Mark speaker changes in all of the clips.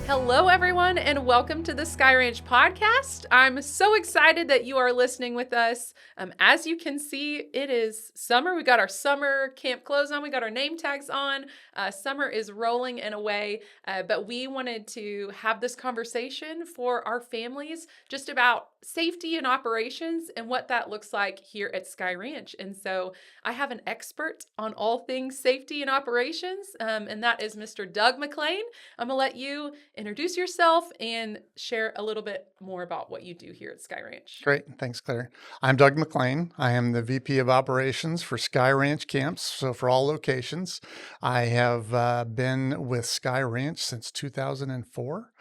Speaker 1: Hello, everyone, and welcome to the Sky Ranch podcast. I'm so excited that you are listening with us. As you can see, it is summer. We got our summer camp clothes on. We got our name tags on. Summer is rolling and away, but we wanted to have this conversation for our families just about safety and operations and what that looks like here at Sky Ranch. And so I have an expert on all things safety and operations, and that is Mr. Doug McClain. I'm going to let you introduce yourself and share a little bit more about what you do here at Sky Ranch.
Speaker 2: Great. Thanks, Claire. I'm Doug McClain. I am the VP of Operations for Sky Ranch Camps, so for all locations. I have been with Sky Ranch since 2004.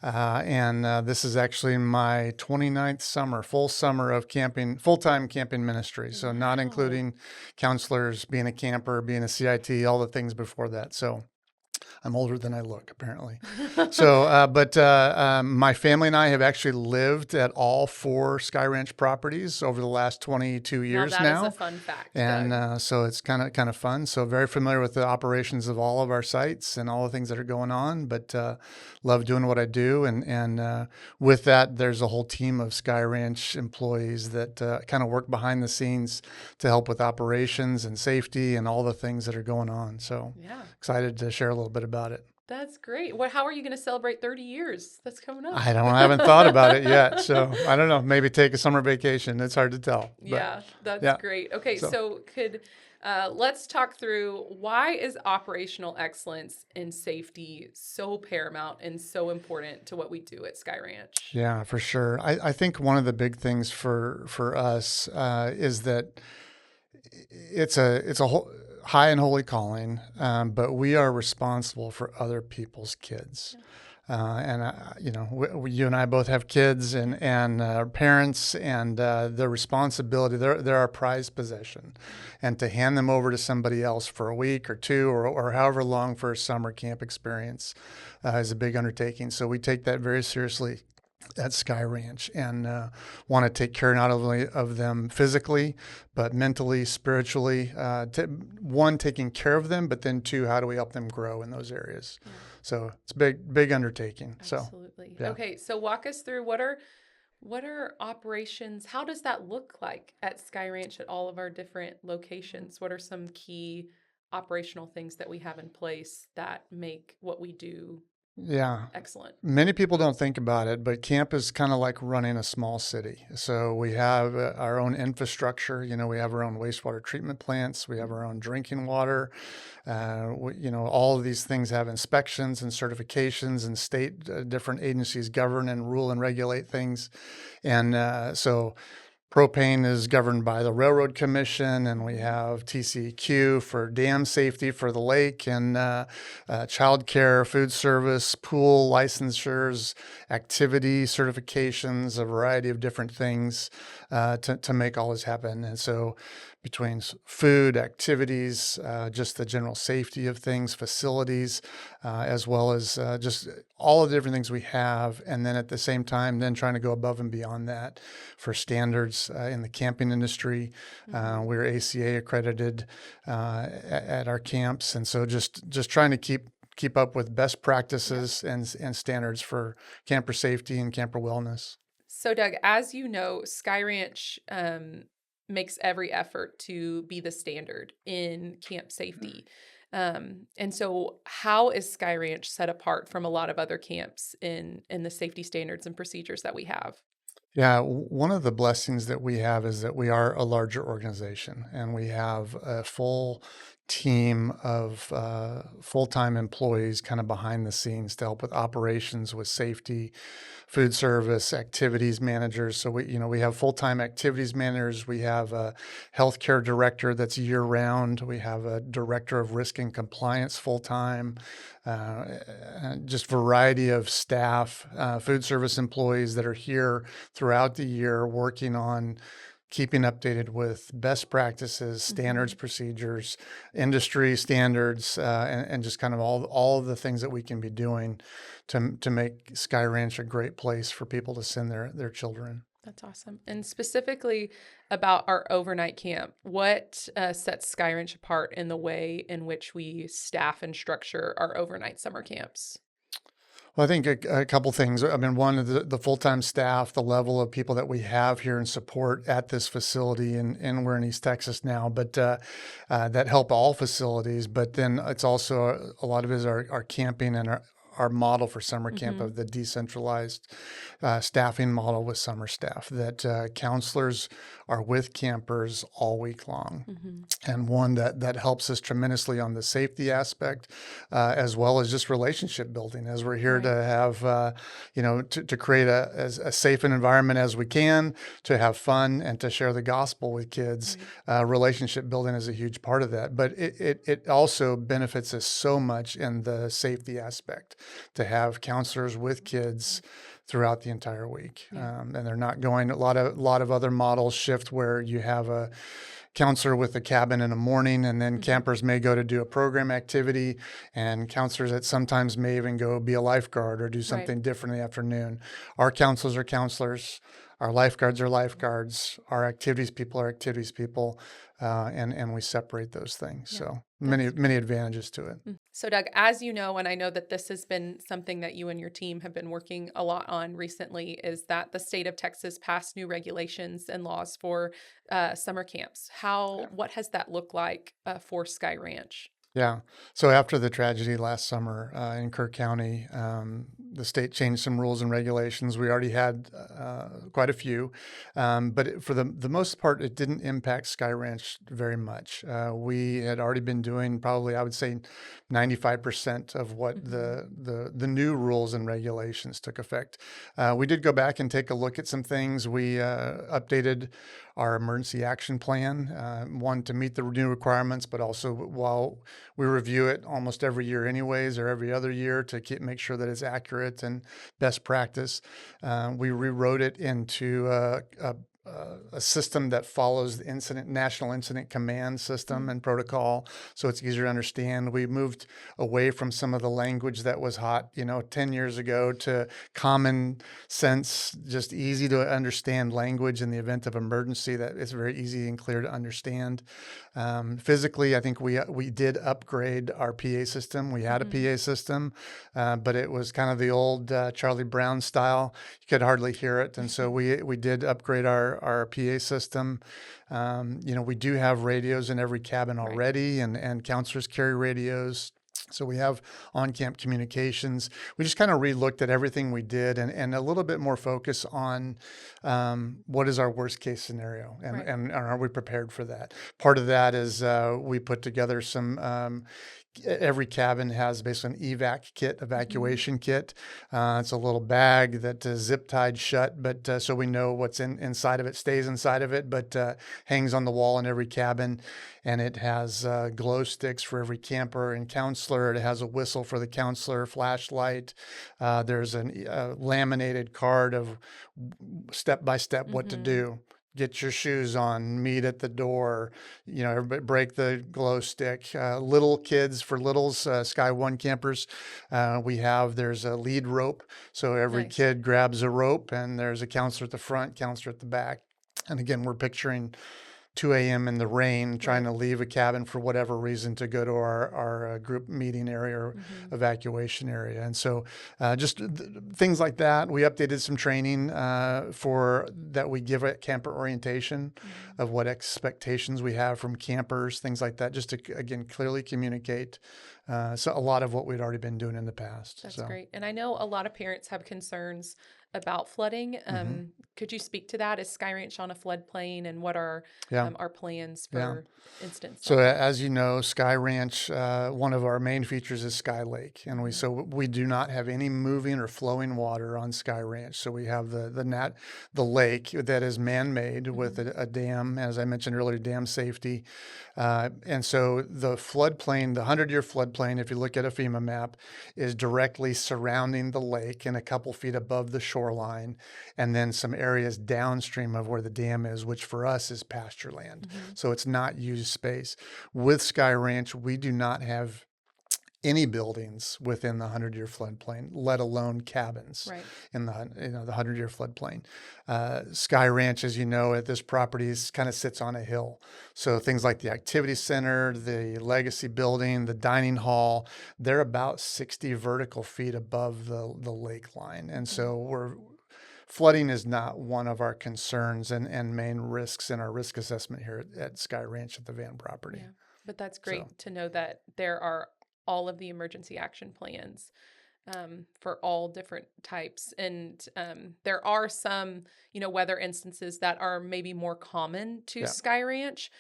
Speaker 2: This is actually my 29th summer, full summer of camping, full-time camping ministry. So not including counselors, being a camper, being a CIT, all the things before that. So I'm older than I look, apparently. But my family and I have actually lived at all 4 Sky Ranch properties over the last 22 years now.
Speaker 1: That is a fun fact.
Speaker 2: And so it's kind of fun. So very familiar with the operations of all of our sites and all the things that are going on, but love doing what I do. And with that, there's a whole team of Sky Ranch employees that kind of work behind the scenes to help with operations and safety and all the things that are going on. So excited to share a little bit about it.
Speaker 1: That's great. How are you going to celebrate 30 years? That's coming up.
Speaker 2: I haven't thought about it yet. So I don't know, maybe take a summer vacation. It's hard to tell.
Speaker 1: That's great. Okay. So let's talk through, why is operational excellence and safety so paramount and so important to what we do at Sky Ranch?
Speaker 2: Yeah, for sure. I think one of the big things for us is that it's a whole high and holy calling, but we are responsible for other people's kids. You and I both have kids and parents, and the responsibility, they're our prized possession. And to hand them over to somebody else for a week or 2 or however long for a summer camp experience is a big undertaking. So we take that very seriously at Sky Ranch, and want to take care not only of them physically, but mentally, spiritually. One, taking care of them, but then 2, how do we help them grow in those areas? Yeah. So it's a big undertaking.
Speaker 1: Absolutely. So, okay. So walk us through what are operations? How does that look like at Sky Ranch at all of our different locations? What are some key operational things that we have in place that make what we do excellent?
Speaker 2: Many people don't think about it, but camp is kind of like running a small city. So we have our own infrastructure. We have our own wastewater treatment plants. We have our own drinking water. All of these things have inspections and certifications, and state different agencies govern and rule and regulate things. And so propane is governed by the Railroad Commission, and we have TCEQ for dam safety for the lake, and child care, food service, pool licensures, activity certifications, a variety of different things to make all this happen. And so between food, activities, just the general safety of things, facilities, as well as just all of the different things we have. And then at the same time, then trying to go above and beyond that for standards in the camping industry. We're ACA accredited at our camps. And so just trying to keep up with best practices and standards for camper safety and camper wellness.
Speaker 1: So Doug, as you know, Sky Ranch makes every effort to be the standard in camp safety. And so how is Sky Ranch set apart from a lot of other camps in the safety standards and procedures that we have?
Speaker 2: Yeah, one of the blessings that we have is that we are a larger organization, and we have a full team of full-time employees kind of behind the scenes to help with operations, with safety, food service, activities managers. So we have full-time activities managers. We have a healthcare director that's year-round. We have a director of risk and compliance full-time. Just variety of staff, food service employees that are here throughout the year working on keeping updated with best practices, standards, procedures, industry standards, and just kind of all of the things that we can be doing to make Sky Ranch a great place for people to send their children.
Speaker 1: That's awesome. And specifically about our overnight camp, what sets Sky Ranch apart in the way in which we staff and structure our overnight summer camps?
Speaker 2: Well, I think a couple things. I mean, one, the full-time staff, the level of people that we have here in support at this facility, and we're in East Texas now, but that help all facilities. But then it's also a lot of it is our camping and our model for summer camp
Speaker 1: Mm-hmm.
Speaker 2: of the decentralized staffing model with summer staff, that counselors are with campers all week long.
Speaker 1: Mm-hmm.
Speaker 2: And one that helps us tremendously on the safety aspect, as well as just relationship building, as we're here
Speaker 1: Right.
Speaker 2: to have, to create as a safe an environment as we can, to have fun and to share the gospel with kids.
Speaker 1: Right.
Speaker 2: Relationship building is a huge part of that, but it also benefits us so much in the safety aspect to have counselors with kids throughout the entire week.
Speaker 1: Yeah.
Speaker 2: And they're not going, a lot of other models shift where you have a counselor with a cabin in the morning, and then
Speaker 1: Mm-hmm.
Speaker 2: campers may go to do a program activity, and counselors that sometimes may even go be a lifeguard or do
Speaker 1: Right.
Speaker 2: something different in the afternoon. Our counselors are counselors. Our lifeguards are lifeguards. Our activities people are activities people, and we separate those things.
Speaker 1: Yeah.
Speaker 2: So
Speaker 1: That's
Speaker 2: many advantages to it.
Speaker 1: So, Doug, as you know, and I know that this has been something that you and your team have been working a lot on recently, is that the state of Texas passed new regulations and laws for summer camps. What has that looked like for Sky Ranch?
Speaker 2: Yeah. So after the tragedy last summer in Kirk County, the state changed some rules and regulations. We already had quite a few, but for the most part, it didn't impact Sky Ranch very much. We had already been doing probably, I would say, 95% of what the new rules and regulations took effect. We did go back and take a look at some things. We updated our emergency action plan, one to meet the new requirements, but also while we review it almost every year anyways, or every other year to make sure that it's accurate and best practice. We rewrote it into a system that follows the National Incident Command system and protocol, so it's easier to understand. We moved away from some of the language that was hot, 10 years ago, to common sense, just easy to understand language in the event of emergency that is very easy and clear to understand. Physically, I think we did upgrade our PA system. We had a PA system, but it was kind of the old Charlie Brown style. You could hardly hear it, and so we did upgrade our PA system. We do have radios in every cabin already, and counselors carry radios. So we have on-camp communications. We just kind of re-looked at everything we did and a little bit more focus on what is our worst case scenario and are we prepared for that? Part of that is we put together some every cabin has basically an evacuation kit. It's a little bag that is zip tied shut, but so we know what's inside of it, stays inside of it, but hangs on the wall in every cabin. And it has glow sticks for every camper and counselor. It has a whistle for the counselor, flashlight. There's a laminated card of step by step what to do. Get your shoes on, meet at the door, everybody break the glow stick. Little kids, for littles, Sky One campers, there's a lead rope. So every kid grabs a rope and there's a counselor at the front, counselor at the back. And again, we're picturing 2 a.m. in the rain, trying to leave a cabin for whatever reason to go to our group meeting area or evacuation area. And so just things like that. We updated some training for that we give at camper orientation of what expectations we have from campers, things like that, just to, again, clearly communicate. So a lot of what we'd already been doing in the past.
Speaker 1: That's great. And I know a lot of parents have concerns about flooding. Could you speak to that? Is Sky Ranch on a floodplain, and what are our plans for instance?
Speaker 2: So as you know, Sky Ranch, one of our main features is Sky Lake, and we do not have any moving or flowing water on Sky Ranch. So we have the lake that is man-made with a dam, as I mentioned earlier, dam safety, and so the floodplain, the 100-year floodplain, if you look at a FEMA map, is directly surrounding the lake and a couple feet above the shoreline, and then some areas downstream of where the dam is, which for us is pasture land. So it's not used space. With Sky Ranch, we do not have any buildings within the 100-year floodplain, let alone cabins
Speaker 1: Right.
Speaker 2: in the the 100-year floodplain. Sky Ranch, as you know, at this property kind of sits on a hill. So things like the activity center, the legacy building, the dining hall, they're about 60 vertical feet above the lake line. And so flooding is not one of our concerns and main risks in our risk assessment here at Sky Ranch at the Van property.
Speaker 1: Yeah. But that's great to know that there are all of the emergency action plans for all different types. And there are some, weather instances that are maybe more common to Sky Ranch.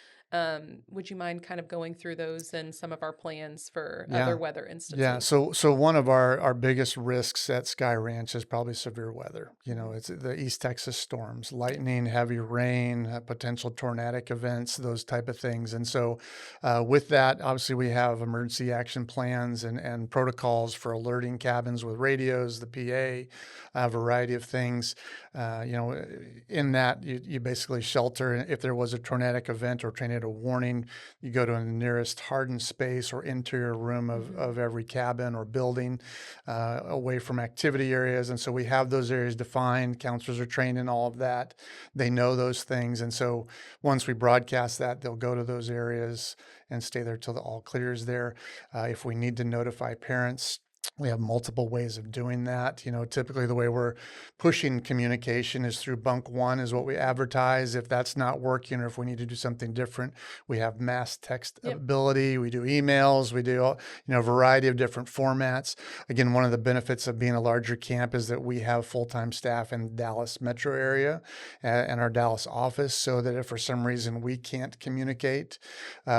Speaker 1: Would you mind kind of going through those and some of our plans for other weather instances?
Speaker 2: Yeah. So one of our biggest risks at Sky Ranch is probably severe weather. It's the East Texas storms, lightning, heavy rain, potential tornadic events, those type of things. And so with that, obviously we have emergency action plans and protocols for alerting cabins with radios, the PA, a variety of things. In that you basically shelter. If there was a tornadic event or tornado warning, you go to the nearest hardened space or interior room of every cabin or building away from activity areas. And so we have those areas defined. Counselors are trained in all of that. They know those things. And so once we broadcast that, they'll go to those areas and stay there till the all clear is there. If we need to notify parents, we have multiple ways of doing that. Typically the way we're pushing communication is through bunk one is what we advertise. If that's not working or if we need to do something different, we have mass text ability. We do emails. We do, a variety of different formats. Again, one of the benefits of being a larger camp is that we have full-time staff in Dallas metro area and our Dallas office, so that if for some reason we can't communicate,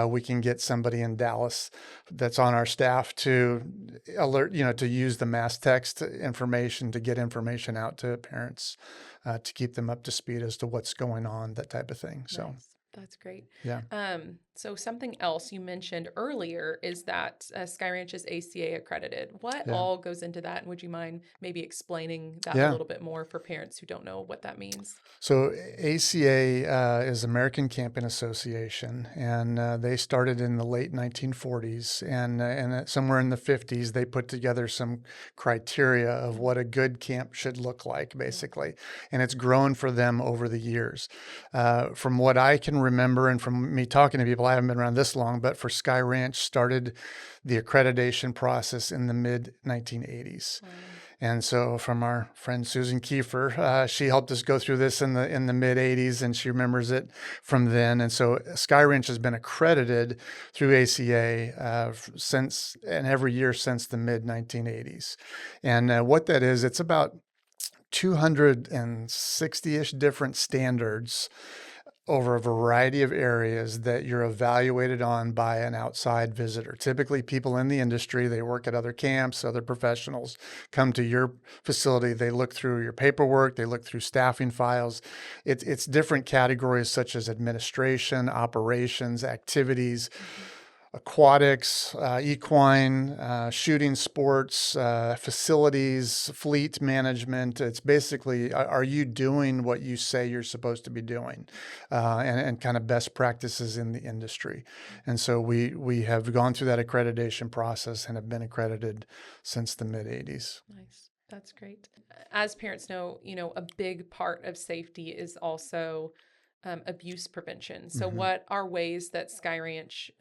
Speaker 2: we can get somebody in Dallas that's on our staff to alert, to use the mass text information to get information out to parents, to keep them up to speed as to what's going on, that type of thing. So
Speaker 1: nice. That's great.
Speaker 2: Yeah.
Speaker 1: So something else you mentioned earlier is that Sky Ranch is ACA accredited. What all goes into that? And would you mind maybe explaining that a little bit more for parents who don't know what that means?
Speaker 2: So ACA is American Camping Association, and they started in the late 1940s, and somewhere in the 50s, they put together some criteria of what a good camp should look like, basically. And it's grown for them over the years. From what I can remember, and from me talking to people, I haven't been around this long, but for Sky Ranch started the accreditation process in the mid 1980s. Wow. And so from our friend Susan Kiefer, she helped us go through this in the mid 80s, and she remembers it from then. And so Sky Ranch has been accredited through ACA since, and every year since the mid 1980s. And what that is, it's about 260-ish different standards over a variety of areas that you're evaluated on by an outside visitor. Typically people in the industry, they work at other camps, other professionals come to your facility, they look through your paperwork, they look through staffing files. It's different categories such as administration, operations, activities, aquatics, equine, shooting sports, facilities, fleet management. It's basically, are you doing what you say you're supposed to be doing, and kind of best practices in the industry. And so we have gone through that accreditation process and have been accredited since the mid 80s.
Speaker 1: Nice. That's great. As parents know, a big part of safety is also abuse prevention. So what are ways that Sky Ranch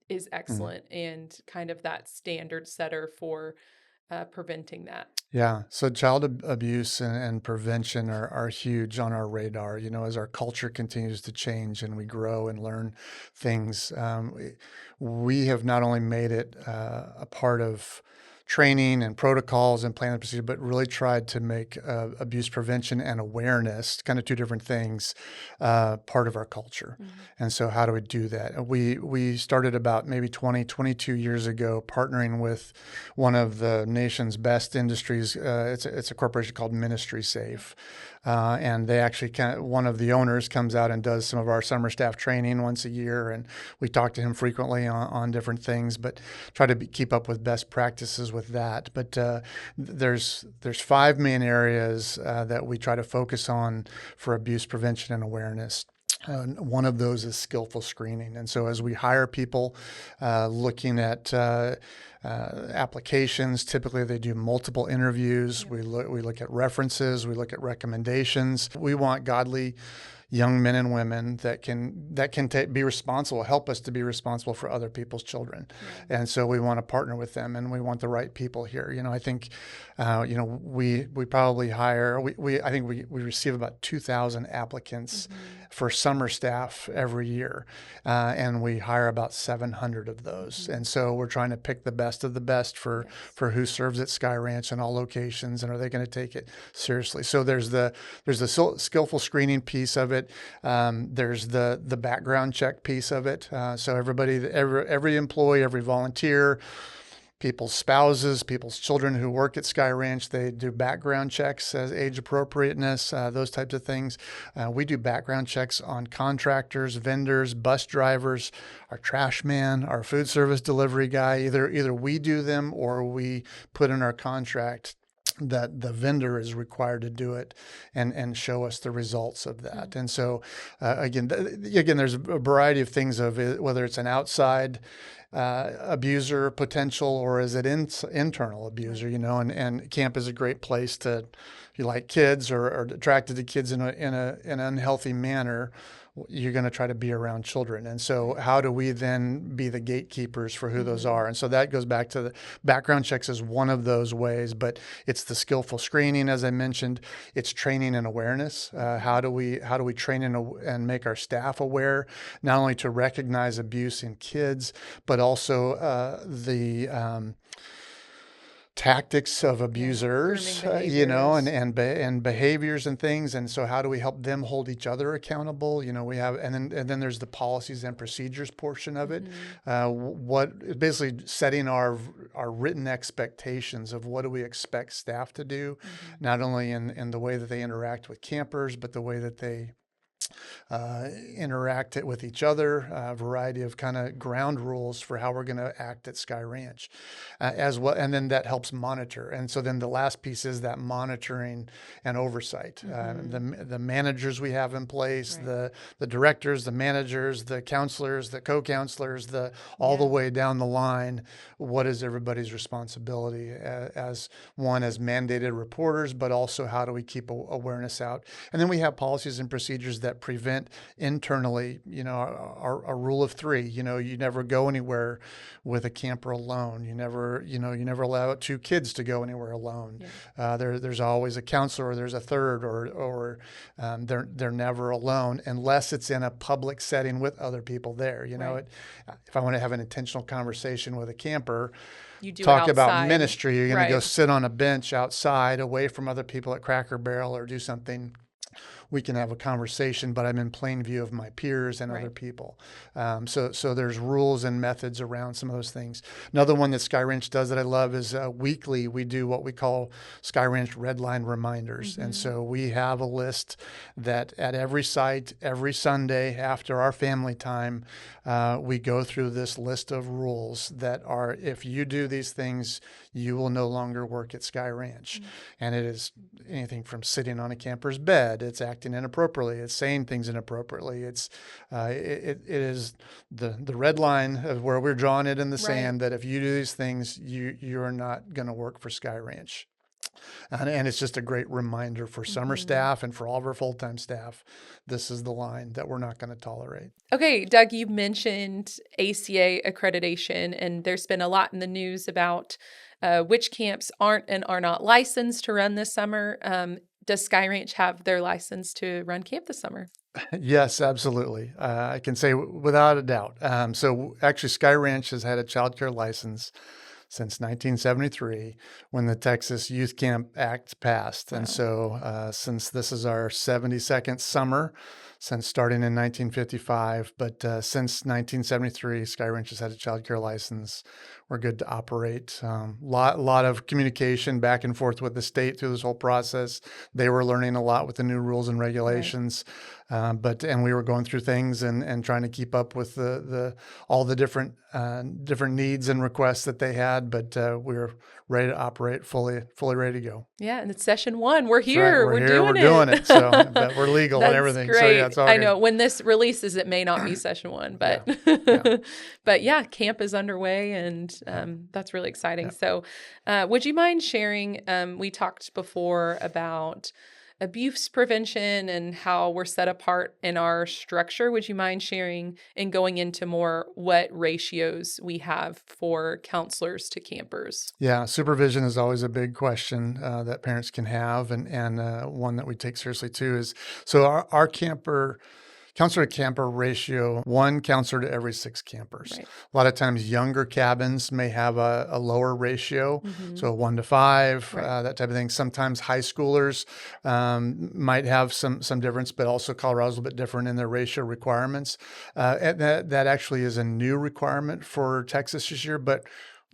Speaker 1: is excellent and kind of that standard setter for preventing that?
Speaker 2: Yeah. So child abuse and prevention are huge on our radar. As our culture continues to change and we grow and learn things, we have not only made it a part of training and protocols and plan and procedure, but really tried to make abuse prevention and awareness, kind of two different things, part of our culture. And so how do we do that? We started about maybe 22 years ago, partnering with one of the nation's best industries. It's a corporation called Ministry Safe. And they actually one of the owners comes out and does some of our summer staff training once a year. And we talk to him frequently on different things, but try to keep up with best practices with that. But there's 5 main areas that we try to focus on for abuse prevention and awareness. One of those is skillful screening. And so as we hire people looking at applications, typically they do multiple interviews. We look at references, we look at recommendations. We want godly young men and women that can be responsible, help us to be responsible for other people's children. Yeah. And so we want to partner with them, and we want the right people here. I think, we probably hire, I think we receive about 2,000 applicants for summer staff every year. And we hire about 700 of those. And so we're trying to pick the best of the best for who serves at Sky Ranch in all locations, and are they going to take it seriously? So there's the skillful screening piece of it. There's the background check piece of it. So every employee, every volunteer, people's spouses, people's children who work at Sky Ranch, they do background checks as age appropriateness, those types of things. We do background checks on contractors, vendors, bus drivers, our trash man, our food service delivery guy. Either we do them or we put in our contract that the vendor is required to do it and show us the results of that. And so, again, there's a variety of things of it, whether it's an outside abuser potential or is it internal abuser, and camp is a great place to, if you like kids or are attracted to kids in an unhealthy manner, you're going to try to be around children. And so how do we then be the gatekeepers for who those are? And so that goes back to the background checks as one of those ways, but it's the skillful screening, as I mentioned. It's training and awareness. How do we train and make our staff aware, not only to recognize abuse in kids, but also the tactics of abusers, and behaviors and things. And so how do we help them hold each other accountable? We have, and then there's the policies and procedures portion of it. What basically setting our written expectations of what do we expect staff to do, not only in the way that they interact with campers, but the way that they interact it with each other, a variety of kind of ground rules for how we're going to act at Sky Ranch as well. And then that helps monitor. And so then the last piece is that monitoring and oversight. The managers we have in place, the directors, the managers, the counselors, the co-counselors, all the way down the line. What is everybody's responsibility as mandated reporters, but also how do we keep awareness out? And then we have policies and procedures that prevent internally, our rule of three. You never go anywhere with a camper alone. You never allow two kids to go anywhere alone. There's always a counselor, or there's a third, or they're never alone unless it's in a public setting with other people there. If I want to have an intentional conversation with a camper,
Speaker 1: you do
Speaker 2: talk about ministry, you're going to go
Speaker 1: Right.
Speaker 2: sit on a bench outside away from other people at Cracker Barrel or do something. We can have a conversation, but I'm in plain view of my peers and other people. So there's rules and methods around some of those things. Another one that Sky Ranch does that I love is weekly we do what we call Sky Ranch Red Line Reminders. And so we have a list that at every site, every Sunday after our family time, we go through this list of rules that are, if you do these things, you will no longer work at Sky Ranch. And it is anything from sitting on a camper's bed, it's acting inappropriately, it's saying things inappropriately. It is the red line of where we're drawing it in the sand that if you do these things, you're not going to work for Sky Ranch. And it's just a great reminder for summer staff and for all of our full-time staff. This is the line that we're not going to tolerate.
Speaker 1: Okay, Doug, you mentioned ACA accreditation, and there's been a lot in the news about which camps aren't and are not licensed to run this summer. Does Sky Ranch have their license to run camp this summer?
Speaker 2: Yes, absolutely. I can say without a doubt. So actually, Sky Ranch has had a child care license since 1973 when the Texas Youth Camp Act passed. And so since this is our 72nd summer, since starting in 1955, but since 1973, Sky Ranch has had a child care license. We're good to operate. Lot of communication back and forth with the state through this whole process. They were learning a lot with the new rules and regulations, and we were going through things and trying to keep up with all the different needs and requests that they had. But we were ready to operate, fully ready to go.
Speaker 1: Yeah, and it's session 1. We're
Speaker 2: That's
Speaker 1: here.
Speaker 2: right.
Speaker 1: We're
Speaker 2: doing it. So but we're legal and
Speaker 1: That's
Speaker 2: everything.
Speaker 1: Great.
Speaker 2: So yeah, it's all
Speaker 1: I
Speaker 2: good.
Speaker 1: know when this releases, it may not be session one, but
Speaker 2: Yeah.
Speaker 1: but yeah, camp is underway, and that's really exciting.
Speaker 2: Yeah.
Speaker 1: So, would you mind sharing? We talked before about abuse prevention and how we're set apart in our structure. Would you mind sharing and going into more what ratios we have for counselors to campers?
Speaker 2: Yeah, supervision is always a big question that parents can have, and one that we take seriously too is so our counselor to camper ratio, one counselor to every 6 campers.
Speaker 1: Right.
Speaker 2: A lot of times younger cabins may have a lower ratio,
Speaker 1: Mm-hmm.
Speaker 2: so 1 to 5,
Speaker 1: Right.
Speaker 2: that type of thing. Sometimes high schoolers might have some difference, but also Colorado's a little bit different in their ratio requirements. And that actually is a new requirement for Texas this year, but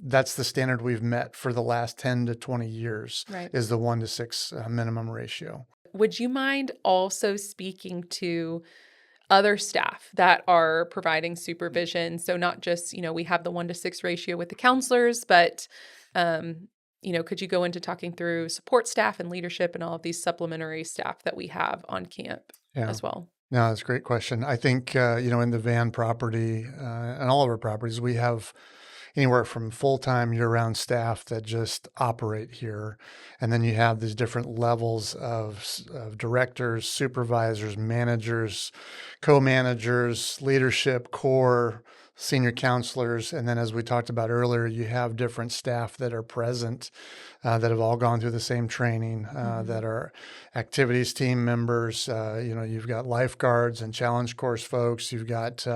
Speaker 2: that's the standard we've met for the last 10 to 20 years
Speaker 1: Right.
Speaker 2: is the 1 to 6 minimum ratio.
Speaker 1: Would you mind also speaking to other staff that are providing supervision? So not just, we have the 1 to 6 ratio with the counselors, but, could you go into talking through support staff and leadership and all of these supplementary staff that we have on camp
Speaker 2: Yeah.
Speaker 1: as well?
Speaker 2: No, that's a great question. I think, in the van property and all of our properties, we have anywhere from full-time year-round staff that just operate here. And then you have these different levels of directors, supervisors, managers, co-managers, leadership, core, senior counselors. And then as we talked about earlier, you have different staff that are present that have all gone through the same training, that are activities team members. You've got lifeguards and challenge course folks. You've got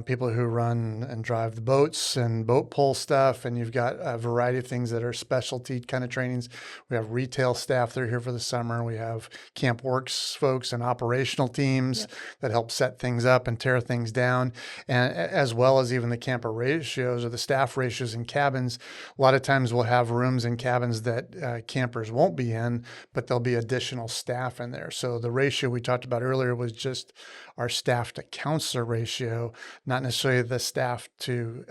Speaker 2: people who run and drive the boats and boat pull stuff. And you've got a variety of things that are specialty kind of trainings. We have retail staff that are here for the summer. We have Camp Works folks and operational teams that help set things up and tear things down. And as well as even the camper ratios or the staff ratios in cabins. A lot of times we'll have rooms in cabins that campers won't be in, but there'll be additional staff in there. So the ratio we talked about earlier was just our staff to counselor ratio, not necessarily the staff to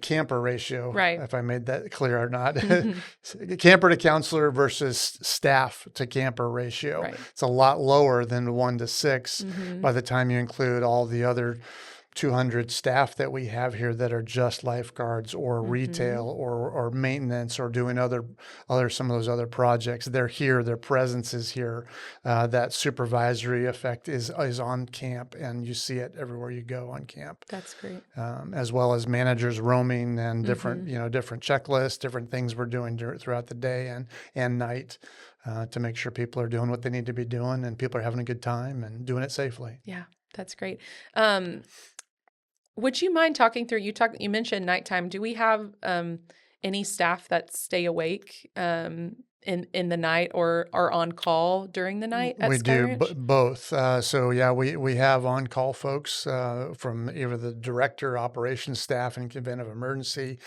Speaker 2: camper ratio,
Speaker 1: Right.
Speaker 2: if I made that clear or not.
Speaker 1: Mhm.
Speaker 2: Camper to counselor versus staff to camper ratio.
Speaker 1: Right.
Speaker 2: It's a lot lower than 1 to 6
Speaker 1: Mhm.
Speaker 2: by the time you include all the other 200 staff that we have here that are just lifeguards or retail or maintenance or doing some of those other projects. They're here. Their presence is here. That supervisory effect is on camp, and you see it everywhere you go on camp.
Speaker 1: That's great.
Speaker 2: As well as managers roaming and different
Speaker 1: Mhm.
Speaker 2: different checklists, different things we're doing throughout the day and night to make sure people are doing what they need to be doing and people are having a good time and doing it safely.
Speaker 1: Yeah, that's great. Would you mind talking through, you mentioned nighttime. Do we have any staff that stay awake in the night or are on call during the night at
Speaker 2: We
Speaker 1: Sky
Speaker 2: do
Speaker 1: Ranch?
Speaker 2: both. We have on-call folks from either the director, operations staff in event of emergency,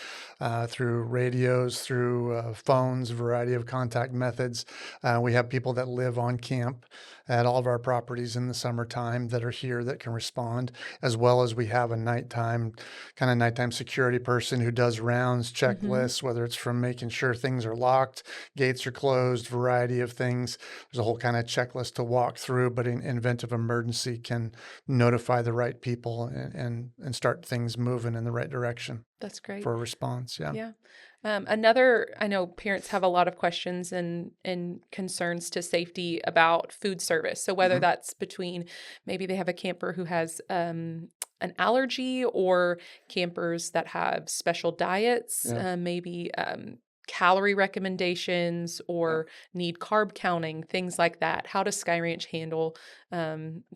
Speaker 2: through radios, through phones, a variety of contact methods. We have people that live on camp at all of our properties in the summertime that are here that can respond, as well as we have a nighttime security person who does rounds, checklists, whether it's from making sure things are locked, gates are closed, variety of things. There's a whole kind of checklist to walk through, but in event of emergency can notify the right people and start things moving in the right direction
Speaker 1: That's great.
Speaker 2: for a response. Yeah.
Speaker 1: Yeah. I know parents have a lot of questions and concerns to safety about food service. So whether that's between maybe they have a camper who has an allergy or campers that have special diets,
Speaker 2: Yeah.
Speaker 1: maybe calorie recommendations or need carb counting, things like that. How does Sky Ranch handle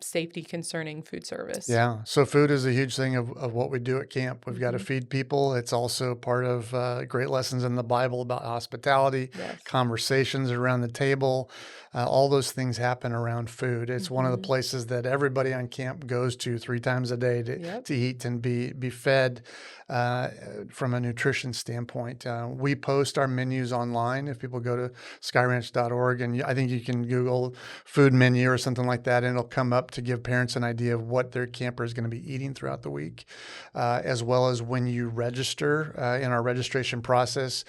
Speaker 1: safety concerning food service?
Speaker 2: Yeah. So food is a huge thing of what we do at camp. We've got to
Speaker 1: Mhm.
Speaker 2: feed people. It's also part of great lessons in the Bible about hospitality,
Speaker 1: Yes.
Speaker 2: conversations around the table. All those things happen around food. It's one of the
Speaker 1: Mhm.
Speaker 2: places that everybody on camp goes to 3 times a day
Speaker 1: Yep.
Speaker 2: to eat and be fed from a nutrition standpoint. We post our menus online. If people go to skyranch.org, and I think you can Google food menu or something like that, and it'll come up to give parents an idea of what their camper is going to be eating throughout the week, as well as when you register in our registration process.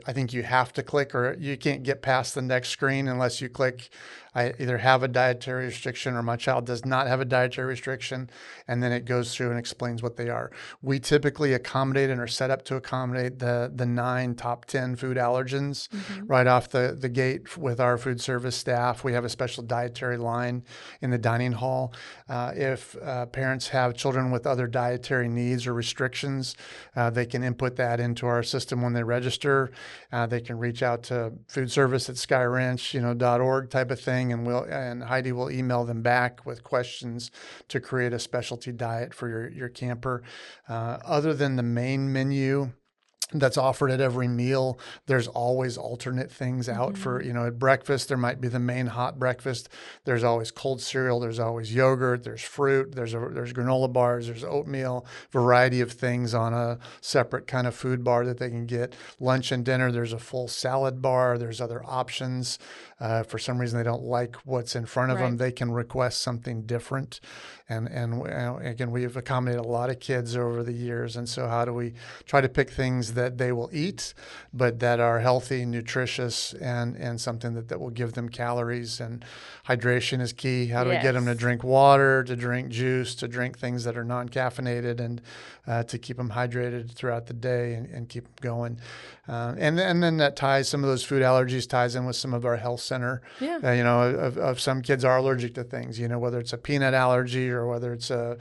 Speaker 2: I think you have to click, or you can't get past the next screen unless you click, I either have a dietary restriction or my child does not have a dietary restriction, and then it goes through and explains what they are. We typically accommodate and are set up to accommodate the 9 top 10 food allergens right off the gate with our food service staff. We have a special dietary line in the dining hall. If parents have children with other dietary needs or restrictions, they can input that into our system when they register. They can reach out to food service at skyranch.org type of thing, and Heidi will email them back with questions to create a specialty diet for your camper. Other than the main menu that's offered at every meal, there's always alternate things out for, at breakfast, there might be the main hot breakfast. There's always cold cereal. There's always yogurt. There's fruit. There's granola bars. There's oatmeal, variety of things on a separate kind of food bar that they can get. Lunch and dinner, there's a full salad bar. There's other options. For some reason, they don't like what's in front of them. They can request something different. And again, we've accommodated a lot of kids over the years. And so how do we try to pick things that they will eat, but that are healthy, nutritious, and something that will give them calories? And hydration is key. How do we get them to drink water, to drink juice, to drink things that are non-caffeinated, and to keep them hydrated throughout the day and keep them going? And then that ties, some of those food allergies ties in with some of our health center. Of some kids are allergic to things, whether it's a peanut allergy or whether it's a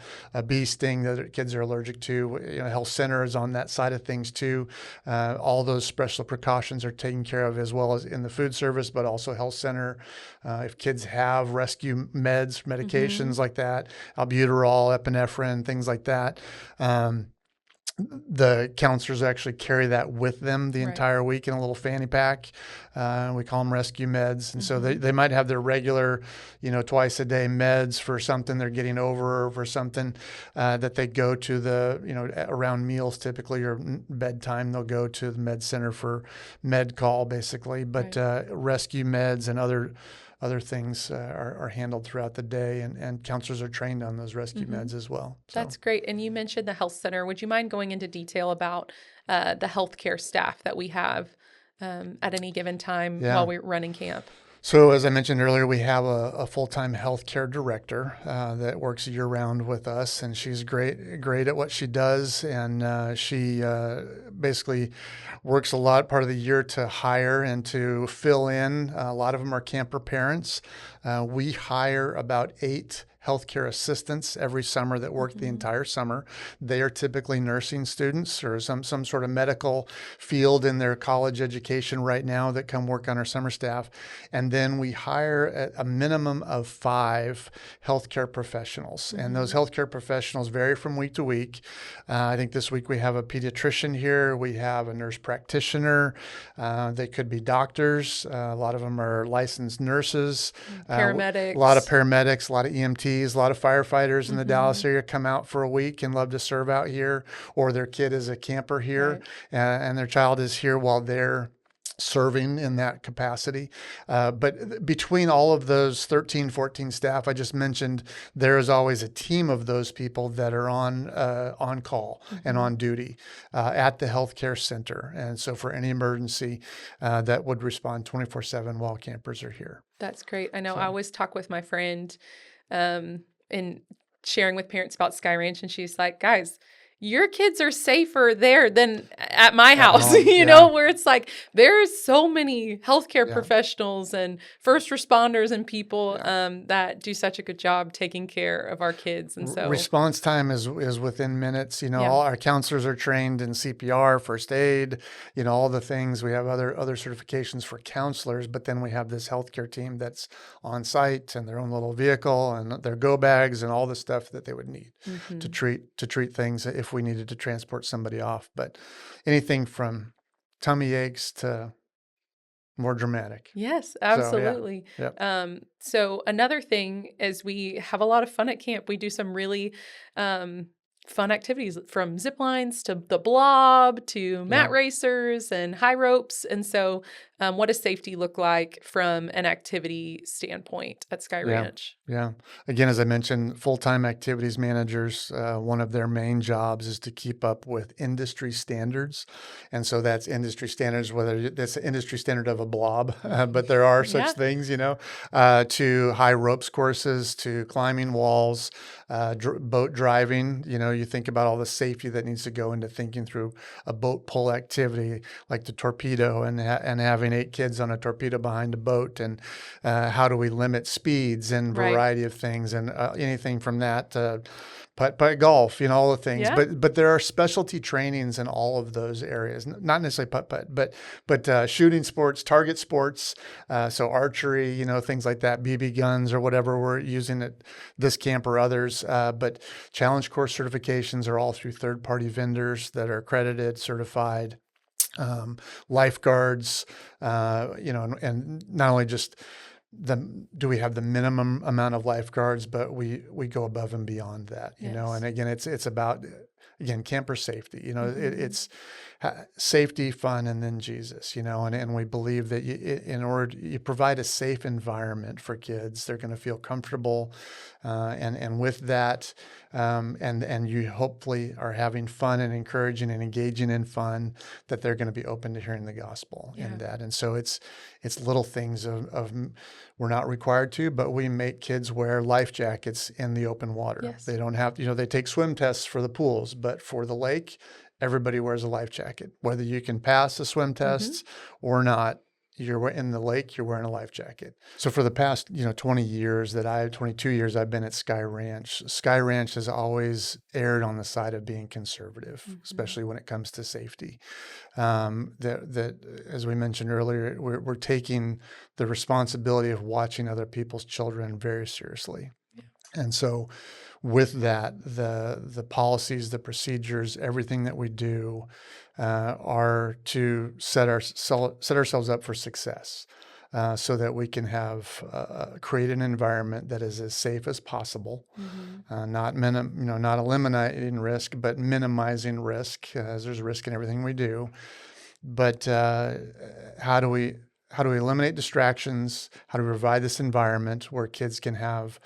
Speaker 2: bee sting that kids are allergic to. Health center is on that side of things too. All those special precautions are taken care of as well as in the food service, but also health center. If kids have rescue medications like that, albuterol, epinephrine, things like that, the counselors actually carry that with them the entire week in a little fanny pack. We call them rescue meds. And so they might have their regular, twice a day meds for something they're getting over, or for something that they go to around meals typically, or bedtime, they'll go to the med center for med call basically. But rescue meds and other things are handled throughout the day, and counselors are trained on those rescue meds as well. So.
Speaker 1: That's great. And you mentioned the health center. Would you mind going into detail about the healthcare staff that we have at any given time while we're running camp?
Speaker 2: So as I mentioned earlier, we have a full-time healthcare director that works year-round with us, and she's great at what she does. And she basically works a lot part of the year to hire and to fill in. A lot of them are camper parents. We hire about 8 healthcare assistants every summer that work the entire summer. They are typically nursing students or some sort of medical field in their college education right now that come work on our summer staff. And then we hire a minimum of 5 healthcare professionals. And those healthcare professionals vary from week to week. I think this week we have a pediatrician here. We have a nurse practitioner. They could be doctors. A lot of them are licensed nurses.
Speaker 1: Paramedics.
Speaker 2: A lot of paramedics, a lot of EMTs. A lot of firefighters in the Dallas area come out for a week and love to serve out here, or their kid is a camper here, and their child is here while they're serving in that capacity. But between all of those 13, 14 staff I just mentioned, there is always a team of those people that are on call and on duty at the healthcare center. And so for any emergency, that would respond 24/7 while campers are here.
Speaker 1: That's great. I know I always talk with my friend and sharing with parents about Sky Ranch, and she's like, guys, your kids are safer there than at my house, where it's like there's so many healthcare professionals and first responders and people that do such a good job taking care of our kids. And so
Speaker 2: response time is within minutes. All our counselors are trained in CPR, first aid, all the things. We have other certifications for counselors, but then we have this healthcare team that's on site and their own little vehicle and their go bags and all the stuff that they would need to treat things if we needed to transport somebody off. But anything from tummy aches to more dramatic.
Speaker 1: Yes, absolutely. So another thing is we have a lot of fun at camp. We do some really fun activities from zip lines to the blob to mat
Speaker 2: Yeah.
Speaker 1: racers and high ropes. And so, what does safety look like from an activity standpoint at Sky
Speaker 2: Yeah.
Speaker 1: Ranch?
Speaker 2: Yeah. Again, as I mentioned, full-time activities managers, one of their main jobs is to keep up with industry standards. And so that's industry standards, whether that's the industry standard of a blob, but there are such
Speaker 1: Yeah.
Speaker 2: things, to high ropes courses, to climbing walls, boat driving. You think about all the safety that needs to go into thinking through a boat pull activity like the torpedo and having 8 kids on a torpedo behind a boat, and how do we limit speeds and
Speaker 1: Right.
Speaker 2: variety of things, and anything from that to putt golf, all the things.
Speaker 1: Yeah.
Speaker 2: But there are specialty trainings in all of those areas, not necessarily putt, but shooting sports, target sports, so archery, things like that, BB guns or whatever we're using at this camp or others. But challenge course certifications are all through third-party vendors that are accredited, certified. Lifeguards, and not only just do we have the minimum amount of lifeguards, but we go above and beyond that,
Speaker 1: Yes.
Speaker 2: and again, it's about, camper safety,
Speaker 1: Mhm.
Speaker 2: it's safety, fun, and then Jesus, and we believe that in order you provide a safe environment for kids, they're going to feel comfortable, and with that, and you hopefully are having fun and encouraging and engaging in fun, that they're going to be open to hearing the gospel in that. And so it's little things of we're not required to, but we make kids wear life jackets in the open water.
Speaker 1: Yes.
Speaker 2: They don't have to, they take swim tests for the pools, but for the lake, everybody wears a life jacket. Whether you can pass the swim tests or not, you're in the lake, you're wearing a life jacket. So for the past, 22 years I've been at Sky Ranch. Sky Ranch has always erred on the side of being conservative, especially when it comes to safety. That as we mentioned earlier, we're taking the responsibility of watching other people's children very seriously. And so with that, the policies, the procedures, everything that we do are to set ourselves up for success, so that we can create an environment that is as safe as possible, not eliminating risk, but minimizing risk, as there's risk in everything we do. But how do we eliminate distractions? How do we provide this environment where kids can have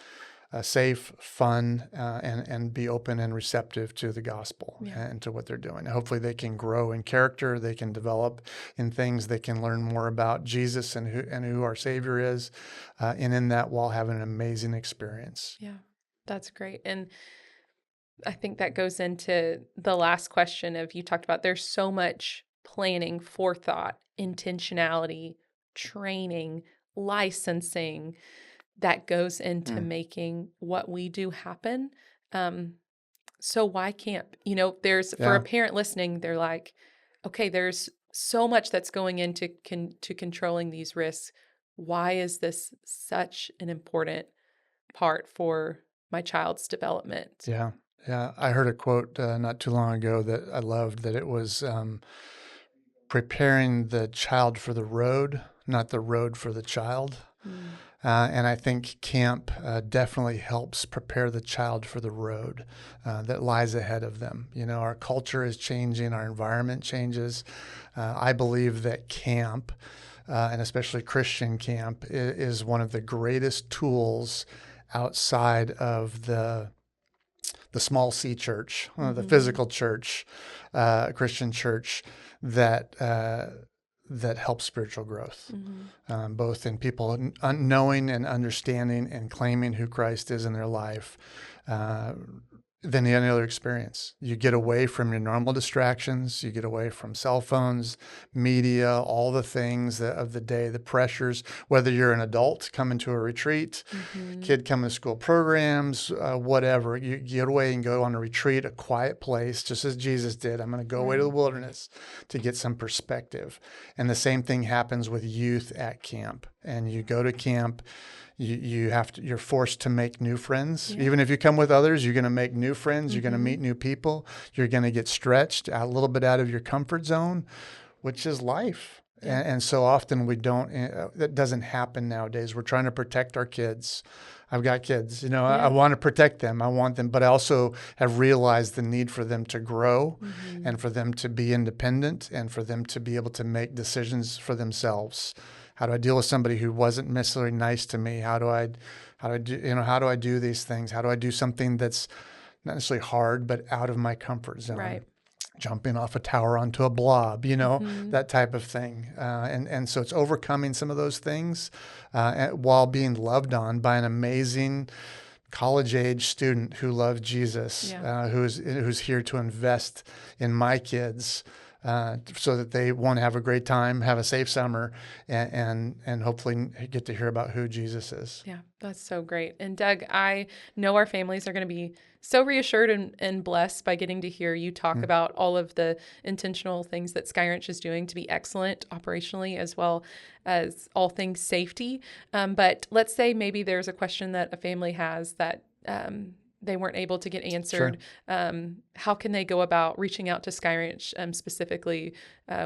Speaker 2: safe, fun, and be open and receptive to the gospel and to what they're doing. Hopefully they can grow in character, they can develop in things, they can learn more about Jesus and who our Savior is, and in that while having an amazing experience.
Speaker 1: Yeah, that's great. And I think that goes into the last question of, you talked about there's so much planning, forethought, intentionality, training, licensing that goes into making what we do happen. So why camp? There's for a parent listening, they're like, okay, there's so much that's going into to controlling these risks. Why is this such an important part for my child's development?
Speaker 2: Yeah. I heard a quote not too long ago that I loved, that it was preparing the child for the road, not the road for the child. And I think camp definitely helps prepare the child for the road that lies ahead of them. Our culture is changing, our environment changes. I believe that camp, and especially Christian camp, is one of the greatest tools outside of the small C church, the physical church, Christian church, that helps spiritual growth, both in people knowing and understanding and claiming who Christ is in their life, than any other experience. You get away from your normal distractions. You get away from cell phones, media, all the things of the day, the pressures, whether you're an adult coming to a retreat, kid coming to school programs, whatever. You get away and go on a retreat, a quiet place, just as Jesus did. I'm going to go away to the wilderness to get some perspective. And the same thing happens with youth at camp. And you go to camp, you're forced to make new friends. Even if you come with others, you're going to make new friends. You're going to meet new people. You're going to get stretched a little bit out of your comfort zone, which is life. And so often we don't, that doesn't happen nowadays. We're trying to protect our kids. I've got kids, I
Speaker 1: Yeah.
Speaker 2: want to protect them. I want them, but I also have realized the need for them to grow and for them to be independent and for them to be able to make decisions for themselves. How do I deal with somebody who wasn't necessarily nice to me? How do I do these things? How do I do something that's not necessarily hard, but out of my comfort zone?
Speaker 1: Right.
Speaker 2: Jumping off a tower onto a blob,
Speaker 1: Mm-hmm.
Speaker 2: that type of thing. And so it's overcoming some of those things while being loved on by an amazing college-age student who loves Jesus,
Speaker 1: Yeah.
Speaker 2: who's here to invest in my kids so that they want to have a great time, have a safe summer, and hopefully get to hear about who Jesus is.
Speaker 1: Yeah, that's so great. And Doug, I know our families are going to be so reassured and blessed by getting to hear you talk about all of the intentional things that Sky Ranch is doing to be excellent operationally, as well as all things safety. But let's say maybe there's a question that a family has that they weren't able to get answered.
Speaker 2: Sure.
Speaker 1: How can they go about reaching out to Sky Ranch specifically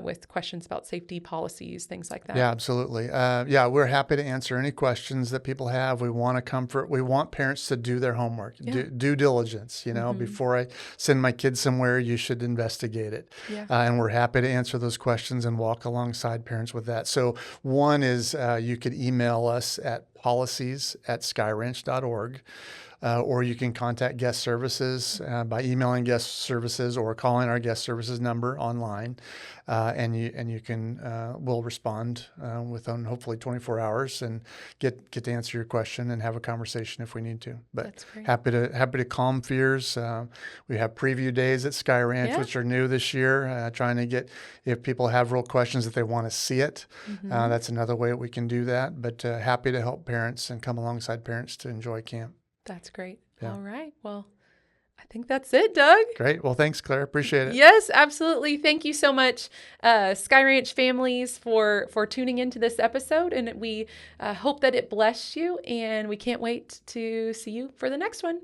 Speaker 1: with questions about safety policies, things like that?
Speaker 2: Yeah, absolutely. We're happy to answer any questions that people have. We want to comfort. We want parents to do their homework,
Speaker 1: Yeah.
Speaker 2: due diligence. Before I send my kids somewhere, you should investigate it.
Speaker 1: Yeah.
Speaker 2: And we're happy to answer those questions and walk alongside parents with that. So one is you could email us at policies@skyranch.org. Or you can contact guest services by emailing guest services or calling our guest services number online, and you can we'll respond within hopefully 24 hours and get to answer your question and have a conversation if we need to. But
Speaker 1: That's great.
Speaker 2: happy to calm fears. We have preview days at Sky Ranch, which are new this year. Trying to get, if people have real questions that they want to see it, that's another way that we can do that. But happy to help parents and come alongside parents to enjoy camp.
Speaker 1: That's great.
Speaker 2: Yeah.
Speaker 1: All right. Well, I think that's it, Doug.
Speaker 2: Great. Well, thanks, Claire. Appreciate it.
Speaker 1: Yes, absolutely. Thank you so much, Sky Ranch families, for tuning into this episode. And we hope that it blessed you. And we can't wait to see you for the next one.